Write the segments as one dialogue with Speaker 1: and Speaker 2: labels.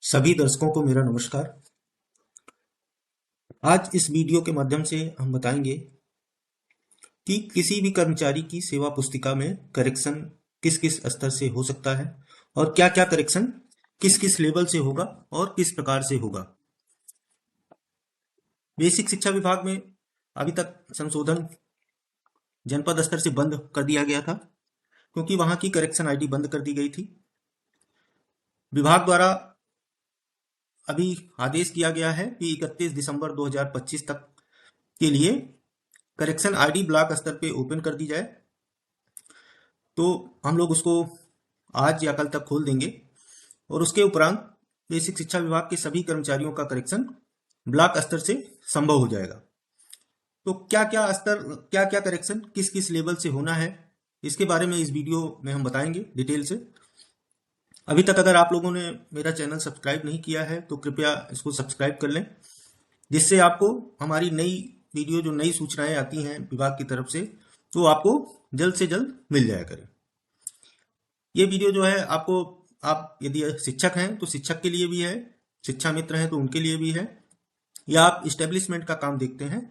Speaker 1: सभी दर्शकों को मेरा नमस्कार। आज इस वीडियो के माध्यम से हम बताएंगे कि किसी भी कर्मचारी की सेवा पुस्तिका में करेक्शन किस किस स्तर से हो सकता है और क्या क्या करेक्शन किस किस लेवल से होगा और किस प्रकार से होगा। बेसिक शिक्षा विभाग में अभी तक संशोधन जनपद स्तर से बंद कर दिया गया था, क्योंकि वहां की करेक्शन आईडी बंद कर दी गई थी। विभाग द्वारा अभी आदेश किया गया है कि 31 दिसंबर 2025 तक के लिए करेक्शन आईडी ब्लॉक स्तर पे ओपन कर दी जाए। तो हम लोग उसको आज या कल तक खोल देंगे और उसके उपरांत बेसिक शिक्षा विभाग के सभी कर्मचारियों का करेक्शन ब्लॉक स्तर से संभव हो जाएगा। तो क्या क्या स्तर, क्या क्या करेक्शन किस किस लेवल से होना है, इसके बारे में इस वीडियो में हम बताएंगे डिटेल से। अभी तक अगर आप लोगों ने मेरा चैनल सब्सक्राइब नहीं किया है तो कृपया इसको सब्सक्राइब कर लें, जिससे आपको हमारी नई वीडियो, जो नई सूचनाएं आती हैं विभाग की तरफ से, तो आपको जल्द से जल्द मिल जाया करे। ये वीडियो जो है आपको, आप यदि शिक्षक हैं तो शिक्षक के लिए भी है, शिक्षा मित्र हैं तो उनके लिए भी है, या आप इस्टेब्लिशमेंट का काम देखते हैं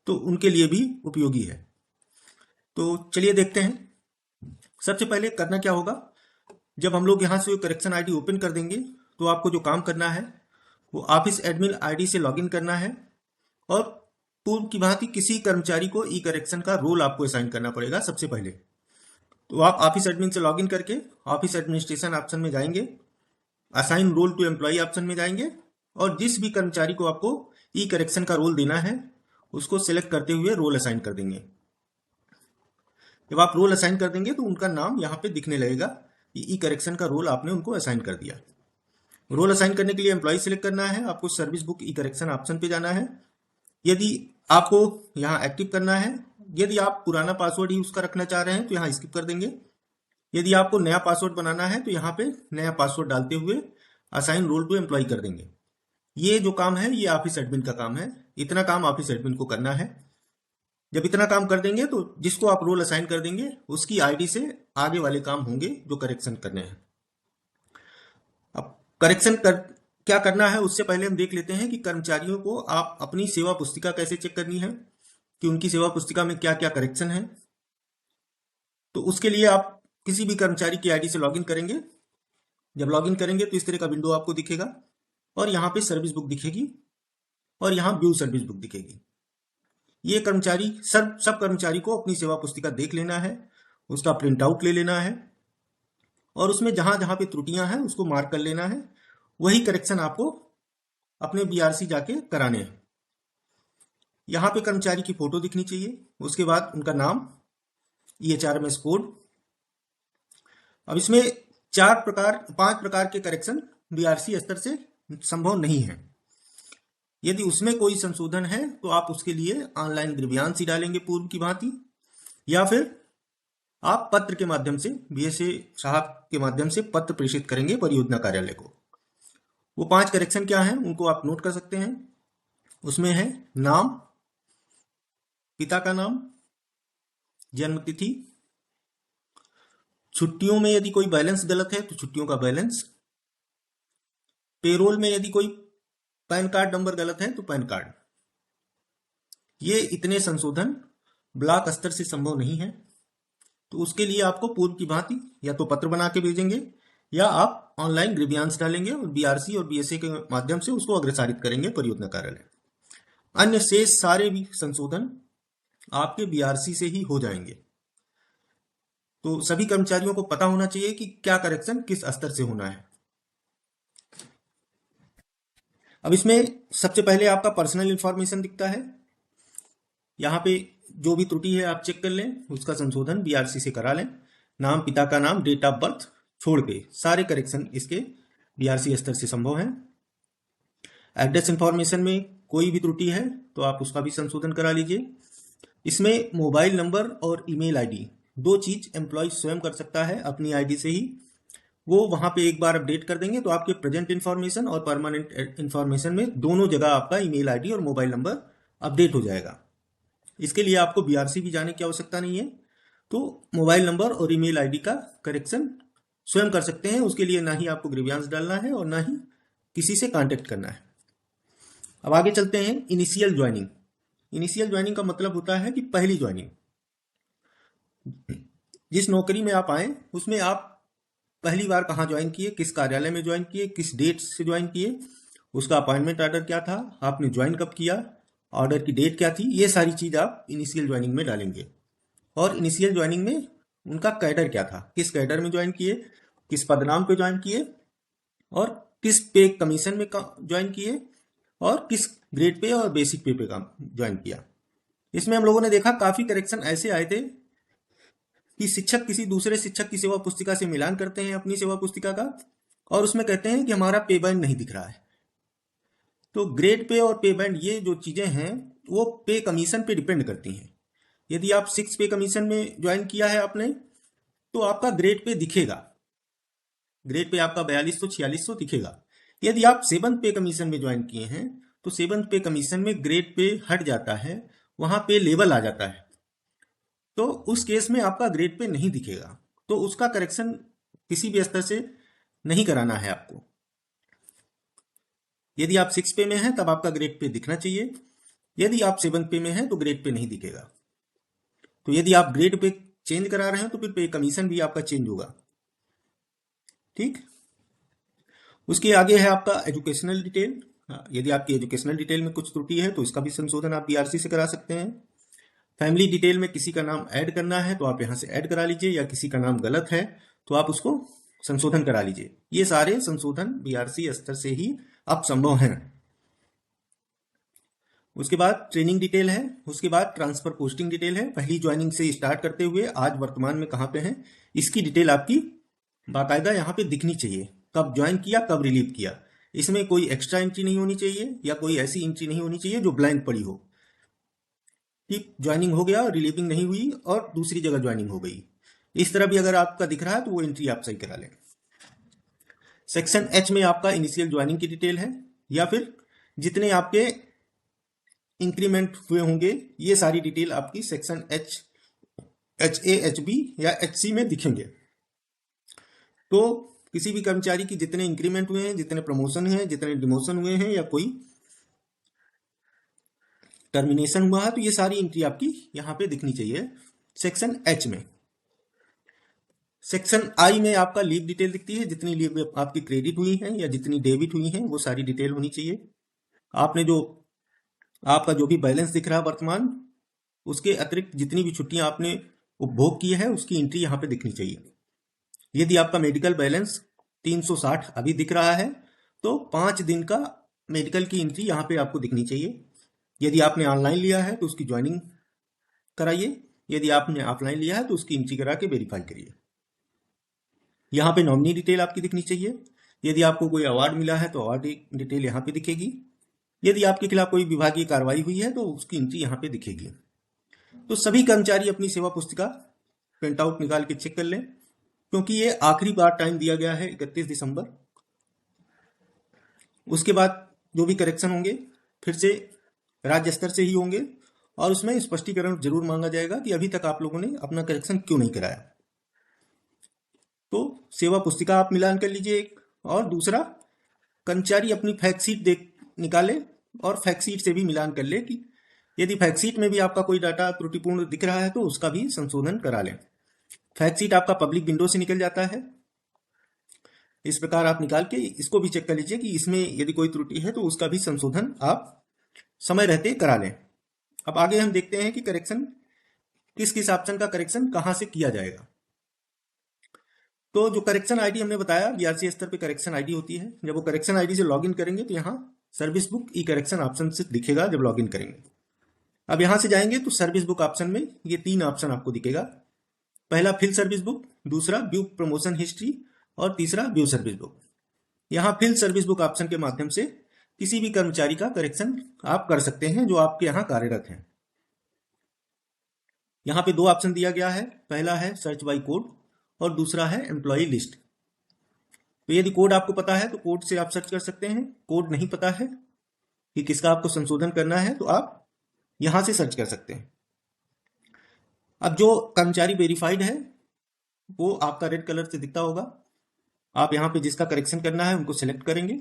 Speaker 1: तो उनके लिए भी उपयोगी है। तो चलिए देखते हैं। सबसे पहले करना क्या होगा, जब हम लोग यहाँ से करेक्शन आईडी ओपन कर देंगे तो आपको जो काम करना है वो ऑफिस एडमिन आईडी से लॉगिन करना है और पूर्व की भांति किसी कर्मचारी को ई करेक्शन का रोल आपको असाइन करना पड़ेगा। सबसे पहले तो आप ऑफिस एडमिन से लॉगिन करके ऑफिस एडमिनिस्ट्रेशन ऑप्शन में जाएंगे, assign role to employee option में जाएंगे और जिस भी कर्मचारी को आपको ई करेक्शन का रोल देना है उसको सिलेक्ट करते हुए रोल असाइन कर देंगे। जब आप रोल असाइन कर देंगे तो उनका नाम यहाँ पे दिखने लगेगा कि ई करेक्शन का रोल आपने उनको असाइन कर दिया। रोल असाइन करने के लिए एम्प्लॉय सिलेक्ट करना है, आपको सर्विस बुक ई करेक्शन ऑप्शन पे जाना है। यदि आपको यहाँ एक्टिव करना है, यदि आप पुराना पासवर्ड ही उसका रखना चाह रहे हैं तो यहाँ स्किप कर देंगे। यदि आपको नया पासवर्ड बनाना है तो यहाँ पे नया पासवर्ड डालते हुए असाइन रोल टू एम्प्लॉय कर देंगे। ये जो काम है ये ऑफिस एडमिन का काम है, इतना काम ऑफिस एडमिन को करना है। जब इतना काम कर देंगे तो जिसको आप रोल असाइन कर देंगे उसकी आईडी से आगे वाले काम होंगे जो करेक्शन करने हैं। अब करेक्शन क्या करना है उससे पहले हम देख लेते हैं कि कर्मचारियों को आप अपनी सेवा पुस्तिका कैसे चेक करनी है, कि उनकी सेवा पुस्तिका में क्या क्या करेक्शन है। तो उसके लिए आप किसी भी कर्मचारी की आईडी से लॉगिन करेंगे। जब लॉगिन करेंगे तो इस तरह का विंडो आपको दिखेगा और यहाँ पे सर्विस बुक दिखेगी और यहाँ व्यू सर्विस बुक दिखेगी। ये कर्मचारी सब कर्मचारी को अपनी सेवा पुस्तिका देख लेना है, उसका प्रिंट आउट ले लेना है और उसमें जहां जहां पे त्रुटियां हैं उसको मार्क कर लेना है। वही करेक्शन आपको अपने बीआरसी जाके कराने हैं। यहाँ पे कर्मचारी की फोटो दिखनी चाहिए, उसके बाद उनका नाम, EHRMS कोड। अब इसमें 5 प्रकार के करेक्शन बीआरसी स्तर से संभव नहीं है। यदि उसमें कोई संशोधन है तो आप उसके लिए ऑनलाइन ग्रीवियांस डालेंगे पूर्व की भांति, या फिर आप पत्र के माध्यम से BSA साहब के माध्यम से पत्र प्रेषित करेंगे परियोजना कार्यालय को। वो 5 करेक्शन क्या हैं उनको आप नोट कर सकते हैं। उसमें है नाम, पिता का नाम, जन्म तिथि, छुट्टियों में यदि कोई बैलेंस गलत है तो छुट्टियों का बैलेंस, पेरोल में यदि कोई पैन कार्ड नंबर गलत है तो पैन कार्ड। ये इतने संशोधन ब्लॉक स्तर से संभव नहीं है, तो उसके लिए आपको पूर्व की भांति या तो पत्र बना के भेजेंगे या आप ऑनलाइन ग्रीवियांस डालेंगे और BRC और BSA के माध्यम से उसको अग्रसारित करेंगे परियोजना कार्यालय। अन्य शेष सारे भी संशोधन आपके BRC से ही हो जाएंगे। तो सभी कर्मचारियों को पता होना चाहिए कि क्या करेक्शन किस स्तर से होना है। अब इसमें सबसे पहले आपका पर्सनल इंफॉर्मेशन दिखता है। यहाँ पे जो भी त्रुटि है आप चेक कर लें, उसका संशोधन BRC से करा लें। नाम, पिता का नाम, डेट ऑफ बर्थ छोड़ के सारे करेक्शन इसके BRC स्तर से संभव है। एड्रेस इंफॉर्मेशन में कोई भी त्रुटि है तो आप उसका भी संशोधन करा लीजिए। इसमें मोबाइल नंबर और ईमेल आईडी, 2 चीज एम्प्लॉय स्वयं कर सकता है अपनी आईडी से ही। वो वहां पे एक बार अपडेट कर देंगे तो आपके प्रेजेंट इंफॉर्मेशन और परमानेंट इंफॉर्मेशन में दोनों जगह आपका ईमेल आईडी और मोबाइल नंबर अपडेट हो जाएगा। इसके लिए आपको BRC भी जाने की आवश्यकता नहीं है। तो मोबाइल नंबर और ईमेल आईडी का करेक्शन स्वयं कर सकते हैं। उसके लिए ना ही आपको ग्रीवियांस डालना है और ना ही किसी से कांटेक्ट करना है। अब आगे चलते हैं। Initial joining. इनिशियल ज्वाइनिंग का मतलब होता है कि पहली ज्वाइनिंग। जिस नौकरी में आप आए उसमें आप पहली बार कहाँ ज्वाइन किए, किस कार्यालय में ज्वाइन किए, किस डेट से ज्वाइन किए, उसका अपॉइंटमेंट ऑर्डर क्या था, आपने ज्वाइन कब किया, ऑर्डर की डेट क्या थी, ये सारी चीज आप इनिशियल ज्वाइनिंग में डालेंगे। और इनिशियल ज्वाइनिंग में उनका कैडर क्या था, किस कैडर में ज्वाइन किए, किस पदनाम पे ज्वाइन किए, और किस पे कमीशन में ज्वाइन किए, और किस ग्रेड पे और बेसिक पे काम ज्वाइन किया। इसमें हम लोगों ने देखा काफी करेक्शन ऐसे आए थे कि शिक्षक किसी दूसरे शिक्षक की सेवा पुस्तिका से मिलान करते हैं अपनी सेवा पुस्तिका का, और उसमें कहते हैं कि हमारा पे बैंड नहीं दिख रहा है। तो ग्रेड पे और पे बैंड ये जो चीजें हैं वो पे कमीशन पे डिपेंड करती हैं। यदि आप 6 पे कमीशन में ज्वाइन किया है आपने तो आपका ग्रेड पे दिखेगा, ग्रेड पे आपका 4200 4600 दिखेगा। यदि आप 7 पे कमीशन में ज्वाइन किए हैं तो 7 पे कमीशन में ग्रेड पे हट जाता है, वहां पे लेवल आ जाता है, तो उस केस में आपका ग्रेड पे नहीं दिखेगा। तो उसका करेक्शन किसी भी स्तर से नहीं कराना है आपको। यदि आप 6 पे में हैं तब आपका ग्रेड पे दिखना चाहिए, यदि आप 7 पे में हैं तो ग्रेड पे नहीं दिखेगा। तो यदि आप ग्रेड पे चेंज करा रहे हैं तो फिर पे कमीशन भी आपका चेंज होगा। ठीक। उसके आगे है आपका एजुकेशनल डिटेल। यदि आपकी एजुकेशनल डिटेल में कुछ त्रुटि है तो इसका भी संशोधन आप बीआरसी से करा सकते हैं। फैमिली डिटेल में किसी का नाम ऐड करना है तो आप यहां से ऐड करा लीजिए, या किसी का नाम गलत है तो आप उसको संशोधन करा लीजिए। ये सारे संशोधन बीआरसी स्तर से ही अब संभव हैं। उसके बाद ट्रेनिंग डिटेल है, उसके बाद ट्रांसफर पोस्टिंग डिटेल है। पहली ज्वाइनिंग से स्टार्ट करते हुए आज वर्तमान में कहां पे हैं इसकी डिटेल आपकी बाकायदा यहाँ पे दिखनी चाहिए। कब ज्वाइन किया, कब रिलीव किया। इसमें कोई एक्स्ट्रा एंट्री नहीं होनी चाहिए या कोई ऐसी एंट्री नहीं होनी चाहिए जो ब्लैंक पड़ी हो कि ज्वाइनिंग हो गया, रिलीविंग नहीं हुई और दूसरी जगह ज्वाइनिंग हो गई। इस तरह भी अगर आपका दिख रहा है तो वो एंट्री आप सही करा लें। सेक्शन एच में आपका इनिशियल ज्वाइनिंग की डिटेल है, या फिर जितने आपके इंक्रीमेंट हुए होंगे ये सारी डिटेल आपकी section H, H A, H B या एच सी में दिखेंगे। तो किसी भी कर्मचारी की जितने इंक्रीमेंट हुए हैं, जितने प्रमोशन हैं, जितने डिमोशन हुए हैं, या कोई टर्मिनेशन हुआ है, तो ये सारी एंट्री आपकी यहां पे दिखनी चाहिए सेक्शन एच में। सेक्शन आई में आपका लीव डिटेल दिखती है, जितनी लीव आपकी क्रेडिट हुई है या जितनी डेबिट हुई है वो सारी डिटेल होनी चाहिए। आपने जो आपका जो भी बैलेंस दिख रहा है वर्तमान, उसके अतिरिक्त जितनी भी छुट्टियां आपने उपभोग की है उसकी एंट्री यहां पे दिखनी चाहिए। यदि आपका मेडिकल बैलेंस 360 अभी दिख रहा है तो 5 दिन का मेडिकल की एंट्री यहां पे आपको दिखनी चाहिए। यदि आपने ऑनलाइन लिया है तो उसकी ज्वाइनिंग कराइए, यदि आपने ऑफलाइन लिया है तो उसकी एंट्री करा के वेरीफाई करिए। यहाँ पे नॉमिनी डिटेल आपकी दिखनी चाहिए। यदि आपको कोई अवार्ड मिला है तो अवार्ड डिटेल यहाँ पे दिखेगी। यदि आपके खिलाफ कोई विभागीय कार्रवाई हुई है तो उसकी एंट्री यहाँ पे दिखेगी। तो सभी कर्मचारी अपनी सेवा पुस्तिका प्रिंट आउट निकाल के चेक कर लें, क्योंकि ये आखिरी बार टाइम दिया गया है 31 दिसंबर। उसके बाद जो भी करेक्शन होंगे फिर से राज्य स्तर से ही होंगे, और उसमें स्पष्टीकरण जरूर मांगा जाएगा कि अभी तक आप लोगों ने अपना करेक्शन क्यों नहीं कराया। तो सेवा पुस्तिका आप मिलान कर लीजिए एक, और दूसरा कर्मचारी अपनी फैक्ट शीट देख निकाले और फैक्ट शीट से भी मिलान कर ले कि यदि फैक्ट शीट में भी आपका कोई डाटा त्रुटिपूर्ण दिख रहा है तो उसका भी संशोधन करा लें। फैक्ट शीट आपका पब्लिक विंडो से निकल जाता है, इस प्रकार आप निकाल के इसको भी चेक कर लीजिए कि इसमें यदि कोई त्रुटि है तो उसका भी संशोधन आप समय रहते करा लें। अब आगे हम देखते हैं कि करेक्शन किस किस ऑप्शन का करेक्शन कहां से किया जाएगा। तो जो करेक्शन आईडी हमने बताया बीआरसी स्तर पे करेक्शन आईडी होती है। जब वो करेक्शन आईडी से लॉगिन करेंगे तो यहाँ सर्विस बुक ई करेक्शन ऑप्शन से दिखेगा जब लॉगिन करेंगे। अब यहां से जाएंगे तो सर्विस बुक ऑप्शन में ये 3 ऑप्शन आपको दिखेगा। पहला फिल सर्विस बुक, दूसरा व्यू प्रमोशन हिस्ट्री, और तीसरा व्यू सर्विस बुक। यहाँ फिल सर्विस बुक ऑप्शन के माध्यम से किसी भी कर्मचारी का करेक्शन आप कर सकते हैं जो आपके यहाँ कार्यरत हैं। यहाँ पे 2 ऑप्शन दिया गया है, पहला है सर्च बाय कोड और दूसरा है एम्प्लॉय लिस्ट। तो यदि कोड आपको पता है तो कोड से आप सर्च कर सकते हैं, कोड नहीं पता है कि किसका आपको संशोधन करना है तो आप यहां से सर्च कर सकते हैं। अब जो कर्मचारी वेरीफाइड है वो आपका रेड कलर से दिखता होगा, आप यहाँ पे जिसका करेक्शन करना है उनको सेलेक्ट करेंगे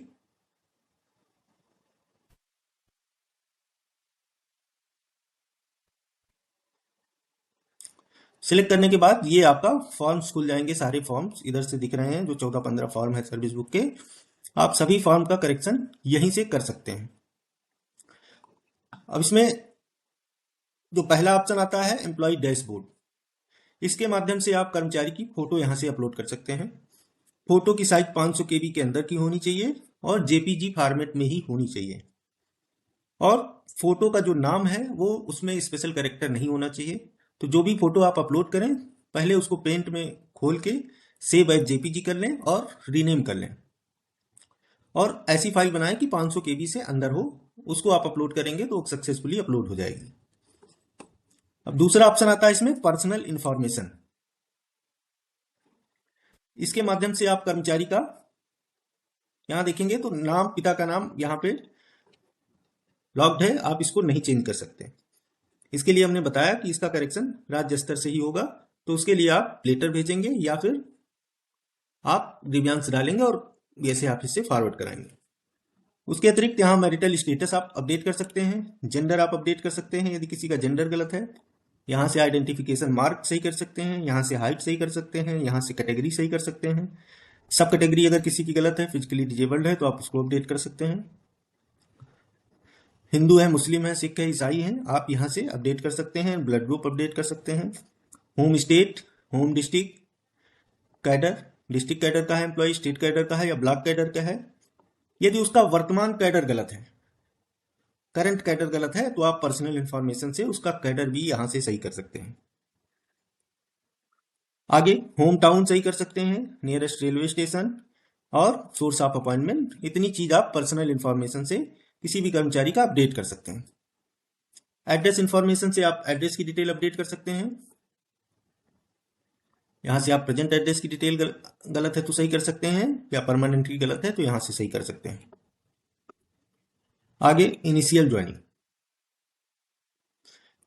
Speaker 1: सिलेक्ट करने के बाद ये आपका फॉर्म्स खुल जाएंगे, सारे फॉर्म्स इधर से दिख रहे हैं, जो 14-15 फॉर्म है सर्विस बुक के। आप सभी फॉर्म का करेक्शन यहीं से कर सकते हैं। अब इसमें जो पहला ऑप्शन आता है एम्प्लॉय डैशबोर्ड, इसके माध्यम से आप कर्मचारी की फोटो यहां से अपलोड कर सकते हैं। फोटो की साइज 500 KB के अंदर की होनी चाहिए और JPG फॉर्मेट में ही होनी चाहिए। और फोटो का जो नाम है वो उसमें स्पेशल कैरेक्टर नहीं होना चाहिए। तो जो भी फोटो आप अपलोड करें, पहले उसको पेंट में खोल के सेव एज JPG कर लें और रीनेम कर लें, और ऐसी फाइल बनाएं कि 500 KB से अंदर हो। उसको आप अपलोड करेंगे तो सक्सेसफुली अपलोड हो जाएगी। अब दूसरा ऑप्शन आता है इसमें पर्सनल इंफॉर्मेशन। इसके माध्यम से आप कर्मचारी का, यहां देखेंगे तो नाम, पिता का नाम यहां पे लॉक्ड है, आप इसको नहीं चेंज कर सकते। इसके लिए हमने बताया कि इसका करेक्शन राज्य स्तर से ही होगा, तो उसके लिए आप लेटर भेजेंगे या फिर आप ग्रीवियंस डालेंगे और वैसे ऑफिस से फॉरवर्ड कराएंगे। उसके अतिरिक्त यहाँ मैरिटल स्टेटस आप अपडेट कर सकते हैं, जेंडर आप अपडेट कर सकते हैं यदि किसी का जेंडर गलत है। यहाँ से आइडेंटिफिकेशन मार्क सही कर सकते हैं, यहाँ से हाइट सही कर सकते हैं, यहाँ से कैटेगरी सही कर सकते हैं। सब कैटेगरी अगर किसी की गलत है, फिजिकली डिजेबल्ड है, तो आप उसको अपडेट कर सकते हैं। हिंदू है, मुस्लिम है, सिख है, ईसाई है, आप यहाँ से अपडेट कर सकते हैं। ब्लड ग्रुप अपडेट कर सकते हैं। Home state, home district, cadre, district cadre का है एम्प्लॉय, स्टेट कैडर का है या ब्लॉक कैडर का है। यदि उसका वर्तमान कैडर गलत है, करंट कैडर गलत है, तो आप पर्सनल इंफॉर्मेशन से उसका कैडर भी यहां से सही कर सकते हैं। आगे होम टाउन सही कर सकते हैं, नियरेस्ट रेलवे स्टेशन और सोर्स ऑफ अपॉइंटमेंट। इतनी चीज आप पर्सनल इंफॉर्मेशन से किसी भी कर्मचारी का अपडेट कर सकते हैं। एड्रेस इंफॉर्मेशन से आप एड्रेस की डिटेल अपडेट कर सकते हैं। यहां से आप प्रेजेंट एड्रेस की डिटेल गलत है तो सही कर सकते हैं, या परमानेंटली गलत है तो यहां से सही कर सकते हैं। आगे इनिशियल ज्वाइनिंग,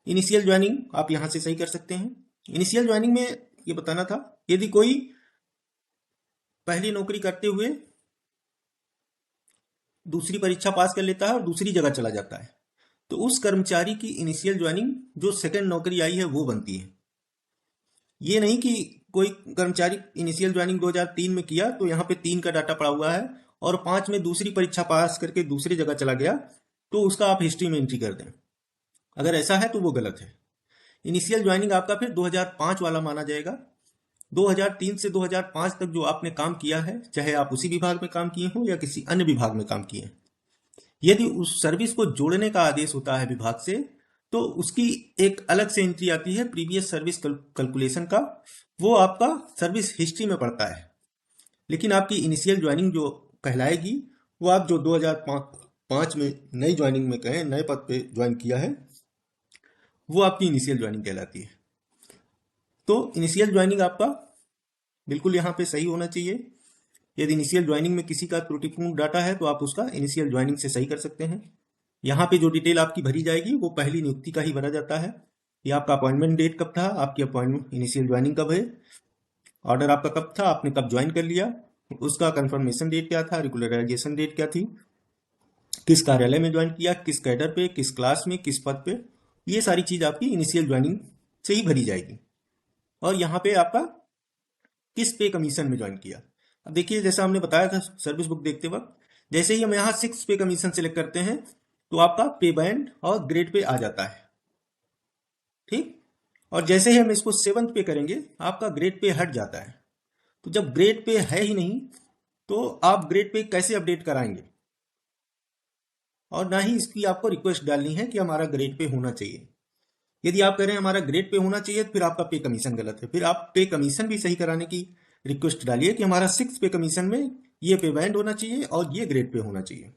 Speaker 1: इनिशियल ज्वाइनिंग आप यहां से सही कर सकते हैं। इनिशियल ज्वाइनिंग में ये बताना था, यदि कोई पहली नौकरी करते हुए दूसरी परीक्षा पास कर लेता है और दूसरी जगह चला जाता है, तो उस कर्मचारी की इनिशियल ज्वाइनिंग जो सेकंड नौकरी आई है वो बनती है। ये नहीं कि कोई कर्मचारी इनिशियल ज्वाइनिंग 2003 में किया तो यहाँ पे 3 का डाटा पड़ा हुआ है और 5 में दूसरी परीक्षा पास करके दूसरी जगह चला गया तो उसका आप हिस्ट्री में एंट्री कर दें। अगर ऐसा है तो वो गलत है। इनिशियल ज्वाइनिंग आपका फिर 2005 वाला माना जाएगा। 2003 से 2005 तक जो आपने काम किया है, चाहे आप उसी विभाग में काम किए हों या किसी अन्य विभाग में काम किए हैं, यदि उस सर्विस को जोड़ने का आदेश होता है विभाग से, तो उसकी एक अलग से एंट्री आती है प्रीवियस सर्विस कैलकुलेशन का, वो आपका सर्विस हिस्ट्री में पड़ता है। लेकिन आपकी इनिशियल ज्वाइनिंग जो कहलाएगी, वो आप जो 2005 में नई ज्वाइनिंग में कहें, नए पद पे ज्वाइन किया है, वो आपकी इनिशियल ज्वाइनिंग कहलाती है। तो इनिशियल ज्वाइनिंग आपका बिल्कुल यहाँ पे सही होना चाहिए। यदि इनिशियल ज्वाइनिंग में किसी का त्रुटिपूर्ण डाटा है तो आप उसका इनिशियल ज्वाइनिंग से सही कर सकते हैं। यहाँ पे जो डिटेल आपकी भरी जाएगी वो पहली नियुक्ति का ही भरा जाता है। ये आपका अपॉइंटमेंट डेट कब था, आपकी अपॉइंटमेंट इनिशियल ज्वाइनिंग कब है, ऑर्डर आपका कब था, आपने कब ज्वाइन कर लिया, उसका कंफर्मेशन डेट क्या था, रेगुलराइजेशन डेट क्या थी, किस कार्यालय में ज्वाइन किया, किस कैडर पे, किस क्लास में, किस पद पे, ये सारी चीज आपकी इनिशियल ज्वाइनिंग से ही भरी जाएगी। और यहाँ पे आपका किस पे कमीशन में ज्वाइन किया। अब देखिए, जैसा हमने बताया था सर्विस बुक देखते वक्त, जैसे ही हम यहाँ 6 पे कमीशन सिलेक्ट करते हैं तो आपका पे बैंड और ग्रेड पे आ जाता है, ठीक। और जैसे ही हम इसको 7th पे करेंगे आपका ग्रेड पे हट जाता है। तो जब ग्रेड पे है ही नहीं तो आप ग्रेड पे कैसे अपडेट कराएंगे, और ना ही इसकी आपको रिक्वेस्ट डालनी है कि हमारा ग्रेड पे होना चाहिए। यदि आप कह रहे हैं हमारा ग्रेड पे होना चाहिए तो फिर आपका पे कमीशन गलत है। फिर आप पे कमीशन भी सही कराने की रिक्वेस्ट डालिए कि हमारा 6 पे कमीशन में ये पे बैंड होना चाहिए और ये ग्रेड पे होना चाहिए,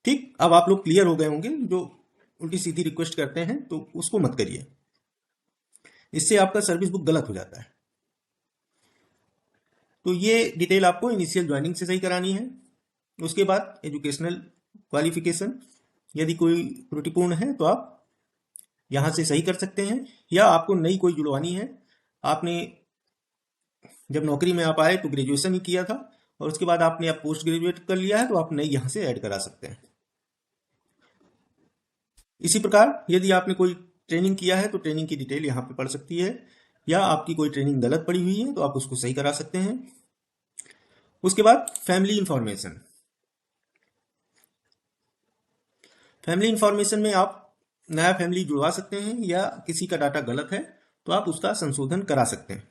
Speaker 1: ठीक। अब आप लोग क्लियर हो गए होंगे, जो उल्टी सीधी रिक्वेस्ट करते हैं तो उसको मत करिए, इससे आपका सर्विस बुक गलत हो जाता है। तो ये डिटेल आपको इनिशियल ज्वाइनिंग से सही करानी है। उसके बाद एजुकेशनल क्वालिफिकेशन, यदि कोई त्रुटिपूर्ण है तो आप यहां से सही कर सकते हैं, या आपको नई कोई जुड़वानी है, आपने जब नौकरी में आप आए तो ग्रेजुएशन ही किया था और उसके बाद आपने आप पोस्ट ग्रेजुएट कर लिया है तो आप नई यहां से ऐड करा सकते हैं। इसी प्रकार यदि आपने कोई ट्रेनिंग किया है तो ट्रेनिंग की डिटेल यहाँ पे पढ़ सकती है, या आपकी कोई ट्रेनिंग गलत पड़ी हुई है तो आप उसको सही करा सकते हैं। उसके बाद फैमिली इंफॉर्मेशन। फैमिली इंफॉर्मेशन में आप नया फैमिली जुड़वा सकते हैं, या किसी का डाटा गलत है तो आप उसका संशोधन करा सकते हैं।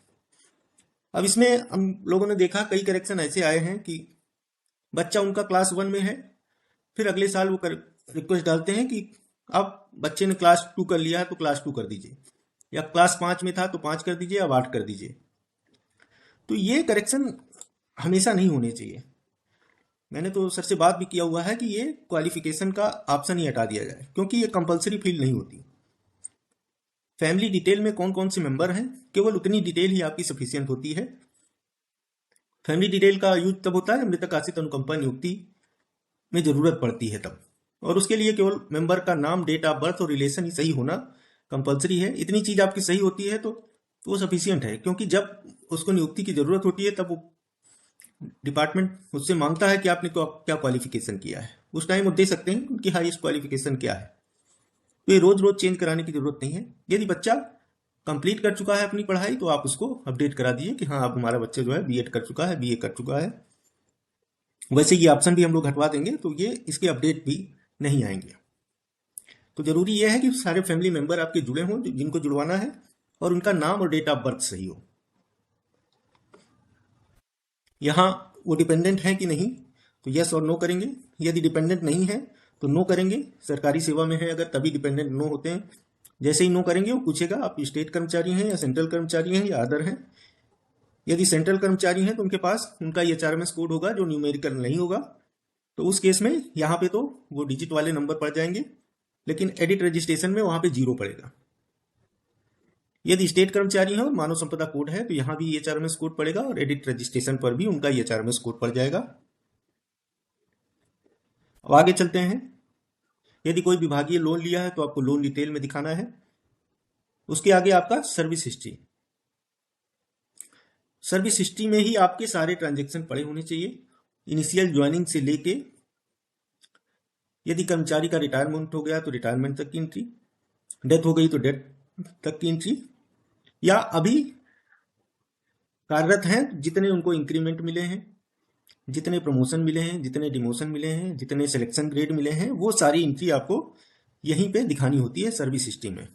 Speaker 1: अब इसमें हम लोगों ने देखा कई करेक्शन ऐसे आए हैं कि बच्चा उनका क्लास 1 में है, फिर अगले साल वो रिक्वेस्ट डालते हैं कि अब बच्चे ने क्लास 2 कर लिया है तो क्लास 2 कर दीजिए, या क्लास 5 में था तो 5 कर दीजिए, अब 8 कर दीजिए। तो ये करेक्शन हमेशा नहीं होने चाहिए। मैंने तो सर से बात भी किया हुआ है कि ये क्वालिफिकेशन का ऑप्शन ही हटा दिया जाए, क्योंकि ये कंपलसरी फील्ड नहीं होती। फैमिली डिटेल में कौन कौन से मेंबर हैं, केवल उतनी डिटेल ही आपकी सफिशियंट होती है। फैमिली डिटेल का यूज तब होता है मृतक आश्रित अनुकंपा नियुक्ति में जरूरत पड़ती है तब, और उसके लिए केवल मेंबर का नाम, डेट ऑफ बर्थ और रिलेशन ही सही होना कंपलसरी है। इतनी चीज आपकी सही होती है तो वो सफिशियंट है, क्योंकि जब उसको नियुक्ति की जरूरत होती है तब वो डिपार्टमेंट मुझसे मांगता है कि आपने क्या क्वालिफिकेशन किया है। उस टाइम वो दे सकते हैं उनकी हाईएस्ट क्वालिफिकेशन क्या है। तो ये रोज रोज चेंज कराने की जरूरत नहीं है। यदि बच्चा कंप्लीट कर चुका है अपनी पढ़ाई तो आप उसको अपडेट करा दीजिए कि हाँ, आप हमारा बच्चा जो है बीएड कर चुका है, बीए कर चुका है। वैसे ये ऑप्शन भी हम लोग हटवा देंगे, तो ये इसके अपडेट भी नहीं आएंगे। तो जरूरी यह है कि सारे फैमिली मेंबर आपके जुड़े हों जिनको जुड़वाना है, और उनका नाम और डेट ऑफ बर्थ सही हो। यहाँ वो डिपेंडेंट है कि नहीं तो यस और नो करेंगे। यदि डिपेंडेंट नहीं है तो नो करेंगे। सरकारी सेवा में है अगर तभी डिपेंडेंट नो होते हैं। जैसे ही नो करेंगे वो पूछेगा आप स्टेट कर्मचारी हैं या सेंट्रल कर्मचारी हैं या अदर हैं। यदि सेंट्रल कर्मचारी हैं तो उनके पास उनका HRMS कोड होगा जो न्यूमेरिकल नहीं होगा, तो उस केस में यहाँ पे तो वो डिजिट वाले नंबर पड़ जाएंगे, लेकिन एडिट रजिस्ट्रेशन में वहां पे 0 पड़ेगा। यदि स्टेट कर्मचारी है और मानव संपदा कोड है तो यहाँ भी HRMS कोड पड़ेगा, और एडिट रजिस्ट्रेशन पर भी उनका HRMS कोड पड़ जाएगा। अब आगे चलते हैं। यदि कोई विभागीय लोन लिया है तो आपको लोन डिटेल में दिखाना है। उसके आगे आपका सर्विस हिस्ट्री। सर्विस हिस्ट्री में ही आपके सारे ट्रांजेक्शन पड़े होने चाहिए, इनिशियल ज्वाइनिंग से लेके यदि कर्मचारी का रिटायरमेंट हो गया तो रिटायरमेंट तक की एंट्री, डेथ हो गई तो डेथ तक की एंट्री, या अभी कार्यरत हैं जितने उनको इंक्रीमेंट मिले हैं, जितने प्रमोशन मिले हैं, जितने डिमोशन मिले हैं, जितने सिलेक्शन ग्रेड मिले हैं, वो सारी एंट्री आपको यहीं पे दिखानी होती है सर्विस हिस्ट्री में।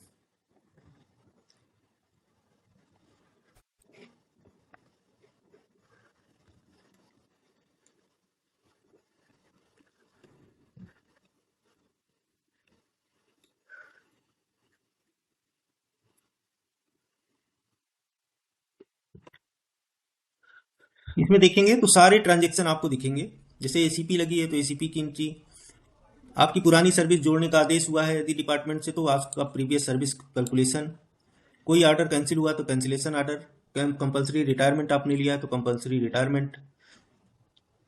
Speaker 1: इसमें देखेंगे तो सारे ट्रांजेक्शन आपको दिखेंगे। जैसे एसीपी लगी है तो एसीपी की एंट्री, आपकी पुरानी सर्विस जोड़ने का आदेश हुआ है यदि डिपार्टमेंट से तो आपका प्रीवियस सर्विस कैलकुलेशन, कोई ऑर्डर कैंसिल हुआ तो कैंसिलेशन ऑर्डर, कंपलसरी रिटायरमेंट आपने लिया तो कंपलसरी रिटायरमेंट,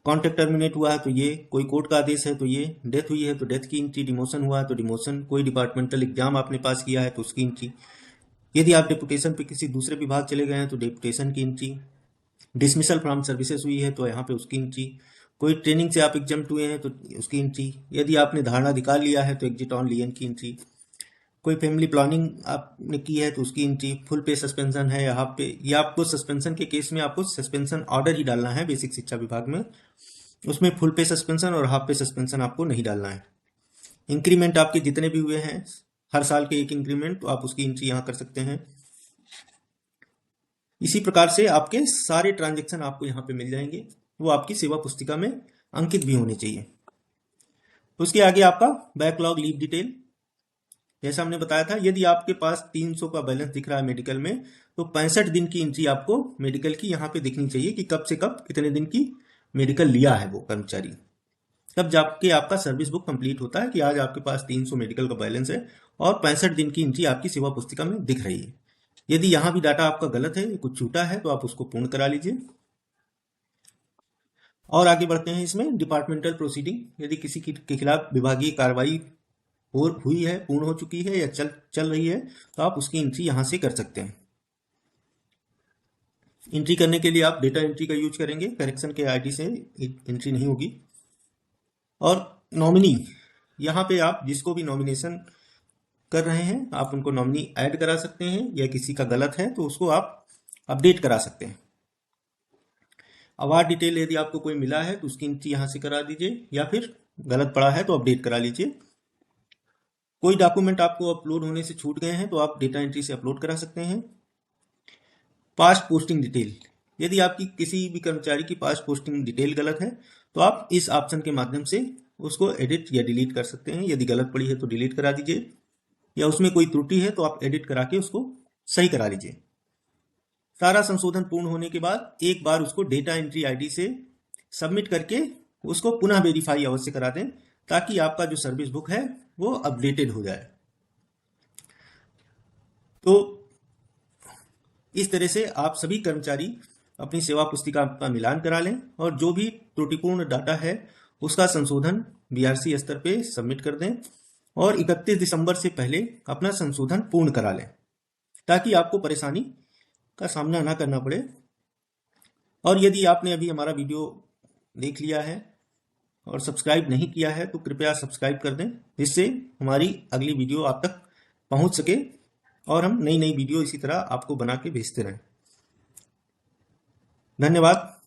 Speaker 1: कॉन्ट्रैक्ट टर्मिनेट हुआ है तो ये, कोई कोर्ट का आदेश है तो ये, डेथ हुई है तो डेथ की एंट्री, डिमोशन हुआ है तो डिमोशन, कोई डिपार्टमेंटल एग्जाम आपने पास किया है तो उसकी एंट्री, यदि आप डेपुटेशन पे किसी दूसरे विभाग चले गए हैं तो डेपुटेशन की एंट्री, डिसमिसल फ्रॉम सर्विसेज हुई है तो यहाँ पे उसकी एंट्री, कोई ट्रेनिंग से आप एग्जम्प्ट हुए हैं तो उसकी एंट्री, यदि आपने धारणा अधिकार लिया है तो एग्जिट ऑन लियन की एंट्री, कोई फैमिली प्लानिंग आपने की है तो उसकी एंट्री, फुल पे सस्पेंशन है या हाफ पे, या आपको सस्पेंशन के केस में आपको सस्पेंशन ऑर्डर ही डालना है बेसिक शिक्षा विभाग में, उसमें फुल पे सस्पेंशन और हाफ पे सस्पेंशन आपको नहीं डालना है। इंक्रीमेंट आपके जितने भी हुए हैं हर साल के एक इंक्रीमेंट, तो आप उसकी एंट्री यहाँ कर सकते हैं। इसी प्रकार से आपके सारे ट्रांजेक्शन आपको यहाँ पे मिल जाएंगे, वो आपकी सेवा पुस्तिका में अंकित भी होने चाहिए। उसके आगे आपका बैकलॉग लीव डिटेल। जैसा हमने बताया था यदि आपके पास 300 का बैलेंस दिख रहा है मेडिकल में तो 65 दिन की एंट्री आपको मेडिकल की यहाँ पे दिखनी चाहिए कि कब से कब कितने दिन की मेडिकल लिया है वो कर्मचारी। तब जाके आपका सर्विस बुक कंप्लीट होता है कि आज आपके पास 300 मेडिकल का बैलेंस है और 65 दिन की एंट्री आपकी सेवा पुस्तिका में दिख रही है। यदि यहाँ भी डाटा आपका गलत है, कुछ छूटा है, तो आप उसको पूर्ण करा लीजिए। और आगे बढ़ते हैं इसमें डिपार्टमेंटल प्रोसीडिंग। यदि किसी के खिलाफ विभागीय कार्रवाई हुई है, पूर्ण हो चुकी है या चल रही है तो आप उसकी एंट्री यहां से कर सकते हैं। एंट्री करने के लिए आप डेटा एंट्री का यूज करेंगे, करेक्शन के आईडी से एंट्री नहीं होगी। और नॉमिनी, यहाँ पे आप जिसको भी नॉमिनेशन कर रहे हैं आप उनको नॉमिनी ऐड करा सकते हैं, या किसी का गलत है तो उसको आप अपडेट करा सकते हैं। अवार्ड डिटेल यदि आपको कोई मिला है तो उसकी एंट्री यहाँ से करा दीजिए, या फिर गलत पड़ा है तो अपडेट करा लीजिए। कोई डॉक्यूमेंट आपको अपलोड होने से छूट गए हैं तो आप डेटा एंट्री से अपलोड करा सकते हैं। पास्ट पोस्टिंग डिटेल, यदि आपकी किसी भी कर्मचारी की पास्ट पोस्टिंग डिटेल गलत है तो आप इस ऑप्शन के माध्यम से उसको एडिट या डिलीट कर सकते हैं। यदि गलत पड़ी है तो डिलीट करा दीजिए, या उसमें कोई त्रुटि है तो आप एडिट करा के उसको सही करा लीजिए। सारा संशोधन पूर्ण होने के बाद एक बार उसको डेटा एंट्री आईडी से सबमिट करके उसको पुनः वेरीफाई अवश्य करा दें, ताकि आपका जो सर्विस बुक है वो अपडेटेड हो जाए। तो इस तरह से आप सभी कर्मचारी अपनी सेवा पुस्तिका का मिलान करा लें और जो भी त्रुटिपूर्ण डाटा है उसका संशोधन बीआरसी स्तर पे सबमिट कर दें, और 31 दिसंबर से पहले अपना संशोधन पूर्ण करा लें, ताकि आपको परेशानी का सामना ना करना पड़े। और यदि आपने अभी हमारा वीडियो देख लिया है और सब्सक्राइब नहीं किया है तो कृपया सब्सक्राइब कर दें, जिससे हमारी अगली वीडियो आप तक पहुंच सके और हम नई नई वीडियो इसी तरह आपको बना के भेजते रहें। धन्यवाद।